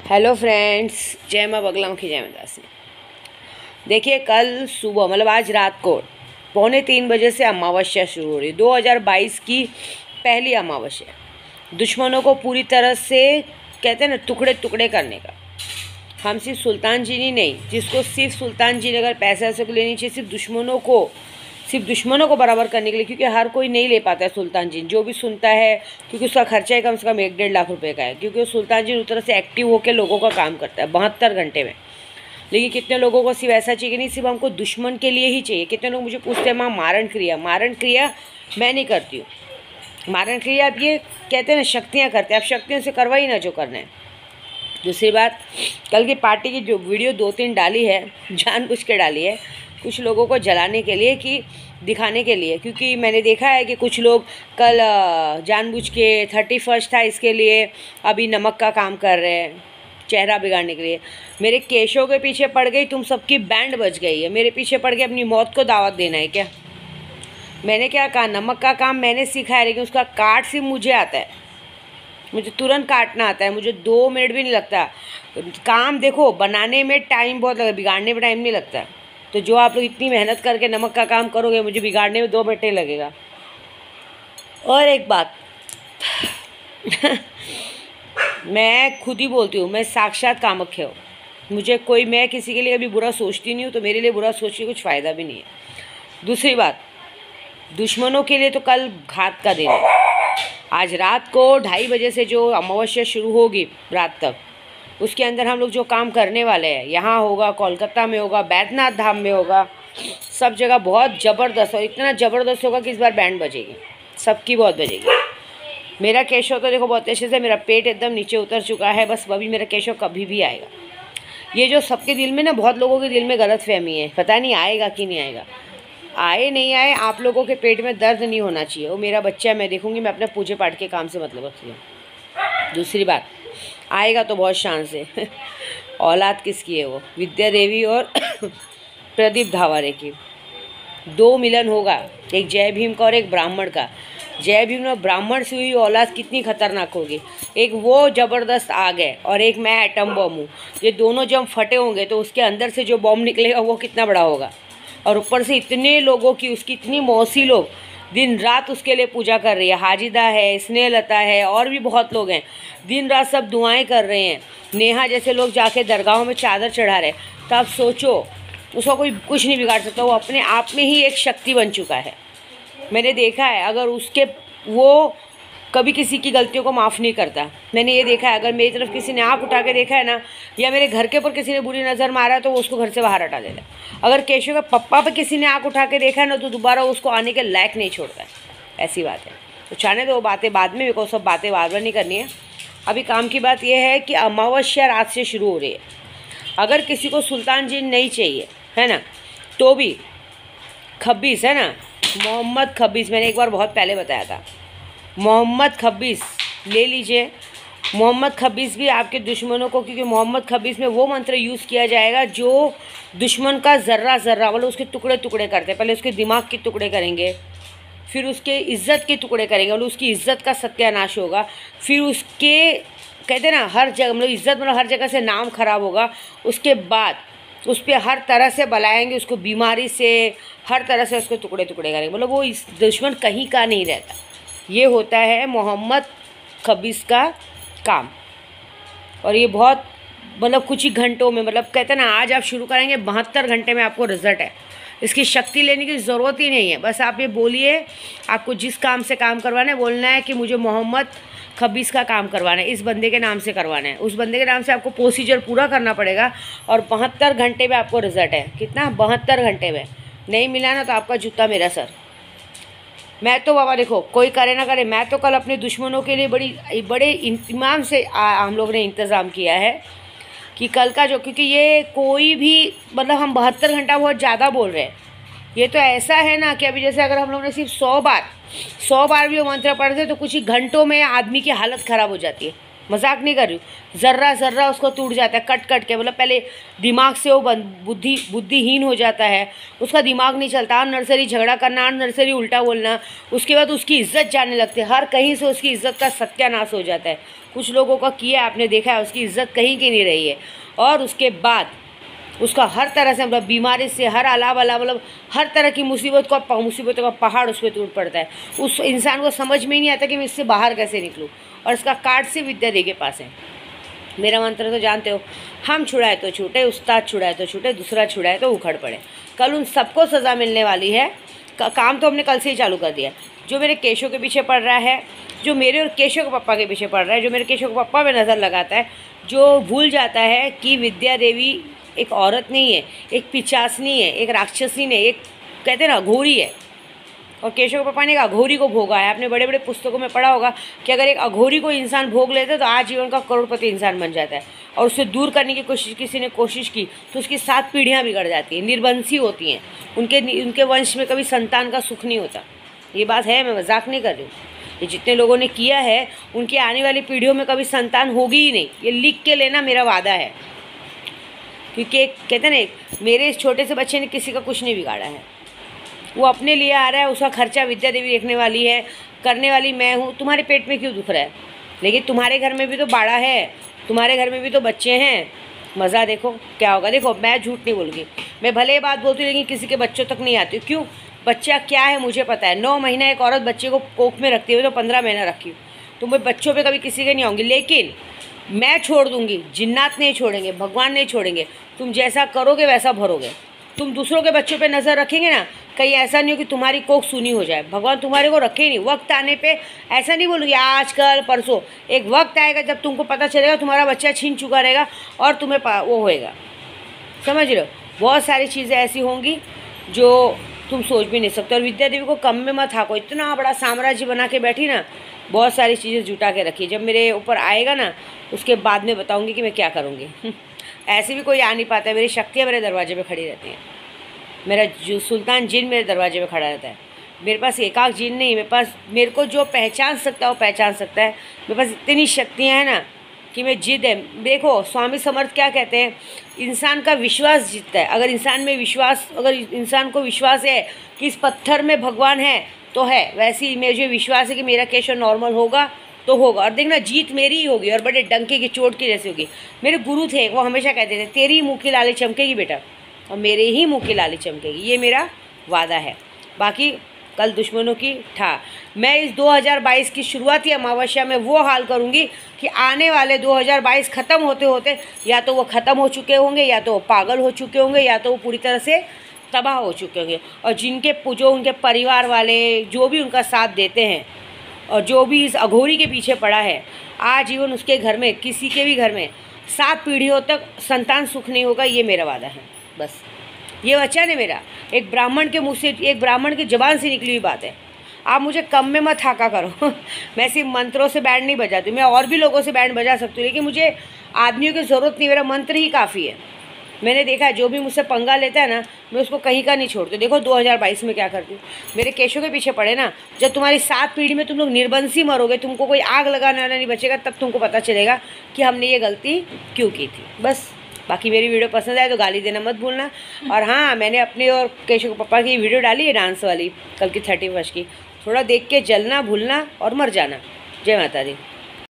Hello friends, जय माँ बगलाओं की जय दासी। देखिए, कल सुबह मतलब आज रात को 2:45 बजे से अमावस्या शुरू हो रही है। 2022 की पहली अमावस्या। दुश्मनों को पूरी तरह से कहते हैं ना, टुकड़े टुकड़े करने का। हम सिर्फ सुल्तान जी नहीं, जिसको सिर्फ सुल्तान जी ने अगर पैसे ऐसे को लेनी चाहिए, सिर्फ दुश्मनों को बराबर करने के लिए, क्योंकि हर कोई नहीं ले पाता है सुल्तान जी। जो भी सुनता है, क्योंकि उसका खर्चा ही कम से कम 1-1.5 लाख रुपए का है, क्योंकि सुल्तान जी उस तरह से एक्टिव होकर लोगों का काम करता है 72 घंटे में। लेकिन कितने लोगों को सिर्फ ऐसा चाहिए कि नहीं, सिर्फ हमको दुश्मन के लिए ही चाहिए। कितने लोग मुझे पूछते हैं माँ मारण क्रिया मैं नहीं करती हूँ। मारण क्रिया आप ये कहते हैं ना, शक्तियाँ करते हैं। आप शक्तियों से करवा ही ना जो करना है। दूसरी बात, कल की पार्टी की जो वीडियो 2-3 डाली है, जानबूझ के डाली है कुछ लोगों को जलाने के लिए, कि दिखाने के लिए। क्योंकि मैंने देखा है कि कुछ लोग कल जानबूझ के 31 था इसके लिए अभी नमक का काम कर रहे हैं, चेहरा बिगाड़ने के लिए। मेरे केशों के पीछे पड़ गई, तुम सबकी बैंड बज गई है। मेरे पीछे पड़ के अपनी मौत को दावत देना है क्या? मैंने क्या कहा, नमक का काम मैंने सीखा है, लेकिन उसका काट सिर्फ मुझे आता है। मुझे तुरंत काटना आता है, मुझे 2 मिनट भी नहीं लगता। काम देखो, बनाने में टाइम बहुत लगता है, बिगाड़ने में टाइम नहीं लगता। तो जो आप लोग इतनी मेहनत करके नमक का काम करोगे, मुझे बिगाड़ने में 2 मिनट नहीं लगेगा। और एक बात मैं खुद ही बोलती हूँ, मैं साक्षात कामाख्या हूँ। मैं किसी के लिए कभी बुरा सोचती नहीं हूँ, तो मेरे लिए बुरा सोच के कुछ फ़ायदा भी नहीं है। दूसरी बात, दुश्मनों के लिए तो कल घात का दिन है। आज रात को 2:30 बजे से जो अमावस्या शुरू होगी रात तक, उसके अंदर हम लोग जो काम करने वाले हैं, यहाँ होगा, कोलकाता में होगा, बैद्यनाथ धाम में होगा, सब जगह बहुत ज़बरदस्त। और इतना ज़बरदस्त होगा कि इस बार बैंड बजेगी, सबकी बहुत बजेगी। मेरा केशव तो देखो बहुत अच्छे से, मेरा पेट एकदम नीचे उतर चुका है। बस अभी मेरा केशव कभी भी आएगा। ये जो सबके दिल में ना, बहुत लोगों के दिल में गलतफहमी है, पता नहीं आएगा कि नहीं आएगा। आए नहीं आए, आप लोगों के पेट में दर्द नहीं होना चाहिए। वो मेरा बच्चा है, मैं देखूंगी। मैं अपने पूजे पाठ के काम से मतलब रखती हूँ। दूसरी बात, आएगा तो बहुत शान से औलाद किसकी है? वो विद्या देवी और प्रदीप धावारे की 2 मिलन होगा, एक जय भीम का और एक ब्राह्मण का। जय भीम और ब्राह्मण से हुई औलाद कितनी खतरनाक होगी। एक वो ज़बरदस्त आग है, और एक मैं एटम बम हूँ। ये दोनों जब फटे होंगे तो उसके अंदर से जो बॉम्ब निकलेगा वो कितना बड़ा होगा। और ऊपर से इतने लोगों की, उसकी इतनी मौसी लोग दिन रात उसके लिए पूजा कर रही है। हाजिदा है, स्नेहलता है, और भी बहुत लोग हैं। दिन रात सब दुआएं कर रहे हैं। नेहा जैसे लोग जाके दरगाहों में चादर चढ़ा रहे हैं। तो आप सोचो, उसका कोई कुछ नहीं बिगाड़ सकता। वो अपने आप में ही एक शक्ति बन चुका है। मैंने देखा है, अगर वो कभी किसी की गलतियों को माफ़ नहीं करता। मैंने ये देखा है, अगर मेरी तरफ किसी ने आँख उठा के देखा है ना, या मेरे घर के ऊपर किसी ने बुरी नज़र मारा है, तो वो उसको घर से बाहर हटा देता है। अगर केशव के पप्पा पे किसी ने आँख उठा के देखा है ना, तो दोबारा उसको आने के लायक नहीं छोड़ता है। ऐसी बात है। तो चाहने तो वो बातें बाद में, मेरे को सब बातें बार बार नहीं करनी है। अभी काम की बात यह है कि अमावस्या रात से शुरू हो रही है। अगर किसी को सुल्तान जी नहीं चाहिए है ना, तो भी खब्बीस है ना, मोहम्मद खब्बीस, मैंने एक बार बहुत पहले बताया था, मोहम्मद खब्बीस ले लीजिए। मोहम्मद खब्बीस भी आपके दुश्मनों को, क्योंकि मोहम्मद खब्बीस में वो मंत्र यूज़ किया जाएगा जो दुश्मन का ज़र्रा मतलब उसके टुकड़े टुकड़े करते हैं। पहले उसके दिमाग के टुकड़े करेंगे, फिर उसके इज़्ज़त के टुकड़े करेंगे, मतलब उसकी इज़्ज़त का सत्यानाश होगा। फिर उसके कहते हैं ना, हर जगह मतलब इज़्ज़त मतलब हर जगह से नाम खराब होगा। उसके बाद उस पर हर तरह से बलाएँगे, उसको बीमारी से हर तरह से उसके टुकड़े टुकड़े करेंगे। मतलब वो इस दुश्मन कहीं का नहीं रहता। ये होता है मोहम्मद खब्बीस का काम। और ये बहुत मतलब कुछ ही घंटों में, मतलब कहते हैं ना, आज आप शुरू करेंगे 72 घंटे में आपको रिजल्ट है। इसकी शक्ति लेने की ज़रूरत ही नहीं है। बस आप ये बोलिए, आपको जिस काम से काम करवाना है, बोलना है कि मुझे मोहम्मद खब्बीस का काम करवाना है, इस बंदे के नाम से करवाना है। उस बंदे के नाम से आपको प्रोसीजर पूरा करना पड़ेगा, और 72 घंटे में आपको रिजल्ट है। कितना? 72 घंटे में। नहीं मिला ना तो आपका जूता मेरा सर। मैं तो बाबा देखो, कोई करे ना करे, मैं तो कल अपने दुश्मनों के लिए बड़े इंतजाम से हम लोग ने इंतज़ाम किया है कि कल का जो, क्योंकि ये कोई भी मतलब हम 72 घंटा बहुत ज़्यादा बोल रहे हैं। ये तो ऐसा है ना कि अभी जैसे अगर हम लोग ने सिर्फ 100 बार भी वो मंत्र पढ़ते तो कुछ ही घंटों में आदमी की हालत ख़राब हो जाती है। मजाक नहीं कर रही हूँ। ज़र्रा ज़र्रा उसको टूट जाता है, कट कट के। मतलब पहले दिमाग से वो बुद्धिहीन हो जाता है, उसका दिमाग नहीं चलता। नर्सरी झगड़ा करना, नर्सरी उल्टा बोलना, उसके बाद उसकी इज्जत जाने लगती है। हर कहीं से उसकी इज्जत का सत्यानाश हो जाता है। कुछ लोगों का किया आपने देखा है, उसकी इज्जत कहीं की नहीं रही है। और उसके बाद उसका हर तरह से मतलब बीमारी से हर अलावा मतलब हर तरह की मुसीबतों का पहाड़ उस पर टूट पड़ता है। उस इंसान को समझ में ही नहीं आता कि मैं इससे बाहर कैसे निकलूँ। और इसका कार्ड से विद्या देवी के पास है। मेरा मंत्र तो जानते हो, हम छुड़ाए तो छूटे, उस्ताद छुड़ाए तो छूटे, दूसरा छुड़ाए तो उखड़ पड़े। कल उन सबको सज़ा मिलने वाली है। काम तो हमने कल से ही चालू कर दिया। जो मेरे केशव के पीछे पड़ रहा है, जो मेरे और केशव के पप्पा के पीछे पड़ रहा है, जो मेरे केशव के पप्पा पे नज़र लगाता है, जो भूल जाता है कि विद्या देवी एक औरत नहीं है, एक पिचासनी है, एक राक्षसी नहीं, एक कहते हैं ना अघोरी है। और केशव पापा ने एक अघोरी को भोगा है। आपने बड़े बड़े पुस्तकों में पढ़ा होगा कि अगर एक अघोरी को इंसान भोग लेता है तो आजीवन का करोड़पति इंसान बन जाता है। और उसे दूर करने की किसी ने कोशिश की तो उसकी 7 पीढ़ियाँ बिगड़ जाती हैं, निर्वंशी होती हैं। उनके वंश में कभी संतान का सुख नहीं होता। ये बात है, मैं मजाक नहीं कर रही हूँ। ये जितने लोगों ने किया है उनकी आने वाली पीढ़ियों में कभी संतान होगी ही नहीं। ये लिख के लेना मेरा वादा है। क्योंकि कहते हैं ना, मेरे इस छोटे से बच्चे ने किसी का कुछ नहीं बिगाड़ा है। वो अपने लिए आ रहा है, उसका खर्चा विद्या देवी देखने वाली है, करने वाली मैं हूँ। तुम्हारे पेट में क्यों दुख रहा है? लेकिन तुम्हारे घर में भी तो बाड़ा है, तुम्हारे घर में भी तो बच्चे हैं। मज़ा देखो क्या होगा। देखो मैं झूठ नहीं बोलूँगी, मैं भले ही बात बोलती हूँ लेकिन किसी के बच्चों तक नहीं आती। क्यों? बच्चा क्या है मुझे पता है। 9 महीना एक औरत बच्चे को कोख में रखती है, तो 15 महीना रखी हूँ, तो मैं बच्चों पर कभी किसी के नहीं आऊँगी। लेकिन मैं छोड़ दूँगी, जिन्नात नहीं छोड़ेंगे, भगवान नहीं छोड़ेंगे। तुम जैसा करोगे वैसा भरोगे। तुम दूसरों के बच्चों पे नज़र रखेंगे ना, कहीं ऐसा नहीं हो कि तुम्हारी कोख सुनी हो जाए। भगवान तुम्हारे को रखे ही नहीं। वक्त आने पे ऐसा नहीं बोलूँगी आज कल परसों, एक वक्त आएगा जब तुमको पता चलेगा तुम्हारा बच्चा छीन चुका रहेगा और तुम्हें वो होएगा। समझ रहे हो? बहुत सारी चीज़ें ऐसी होंगी जो तुम सोच भी नहीं सकते। और विद्या देवी को कम में मत हाको। इतना बड़ा साम्राज्य बना के बैठी ना, बहुत सारी चीज़ें जुटा के रखी। जब मेरे ऊपर आएगा ना उसके बाद में बताऊँगी कि मैं क्या करूँगी। ऐसे भी कोई आ नहीं पाता है। मेरी शक्तियाँ मेरे दरवाजे पे खड़ी रहती हैं। मेरा जो सुल्तान जिन मेरे दरवाजे पे खड़ा रहता है। मेरे पास एकाक जिन नहीं, मेरे को जो पहचान सकता है वो पहचान सकता है। मेरे पास इतनी शक्तियाँ हैं ना कि मैं जिद है। देखो स्वामी समर्थ क्या कहते हैं, इंसान का विश्वास जीतता है। अगर इंसान को विश्वास है कि इस पत्थर में भगवान है तो है, वैसे ही मुझे विश्वास है कि मेरा केशव नॉर्मल होगा तो होगा। और देखना जीत मेरी ही होगी और बड़े डंके की चोट की जैसी होगी। मेरे गुरु थे, वो हमेशा कहते थे तेरी मुँह की लाली चमकेगी बेटा, और मेरे ही मुँह की लाली चमकेगी। ये मेरा वादा है। बाकी कल दुश्मनों की ठा। मैं इस 2022 की शुरुआती अमावस्या में वो हाल करूँगी कि आने वाले 2022 ख़त्म होते होते या तो वो ख़त्म हो चुके होंगे, या तो वो पागल हो चुके होंगे, या तो वो पूरी तरह से तबाह हो चुके होंगे। और जो उनके परिवार वाले जो भी उनका साथ देते हैं और जो भी इस अघोरी के पीछे पड़ा है, आजीवन उसके घर में, किसी के भी घर में 7 पीढ़ियों तक संतान सुख नहीं होगा। ये मेरा वादा है। बस ये वचन है मेरा, एक ब्राह्मण के मुँह से, एक ब्राह्मण की ज़बान से निकली हुई बात है। आप मुझे कम में मत हाका करो। मैं सिर्फ मंत्रों से बैंड नहीं बजाती, मैं और भी लोगों से बैंड बजा सकती हूँ, लेकिन मुझे आदमियों की ज़रूरत नहीं, मेरा मंत्र ही काफ़ी है। मैंने देखा है जो भी मुझसे पंगा लेता है ना, मैं उसको कहीं का नहीं छोड़ती। देखो 2022 में क्या करती हूँ। मेरे केशव के पीछे पड़े ना, जब तुम्हारी 7 पीढ़ी में तुम लोग निर्बंसी मरोगे, तुमको कोई आग लगाने वाला नहीं बचेगा, तब तुमको पता चलेगा कि हमने ये गलती क्यों की थी। बस बाकी मेरी वीडियो पसंद आए तो गाली देना मत भूलना। और हाँ, मैंने अपने और केशव के पापा की वीडियो डाली है डांस वाली, कल की 31 की। थोड़ा देख के जलना, भूलना और मर जाना। जय माता दी।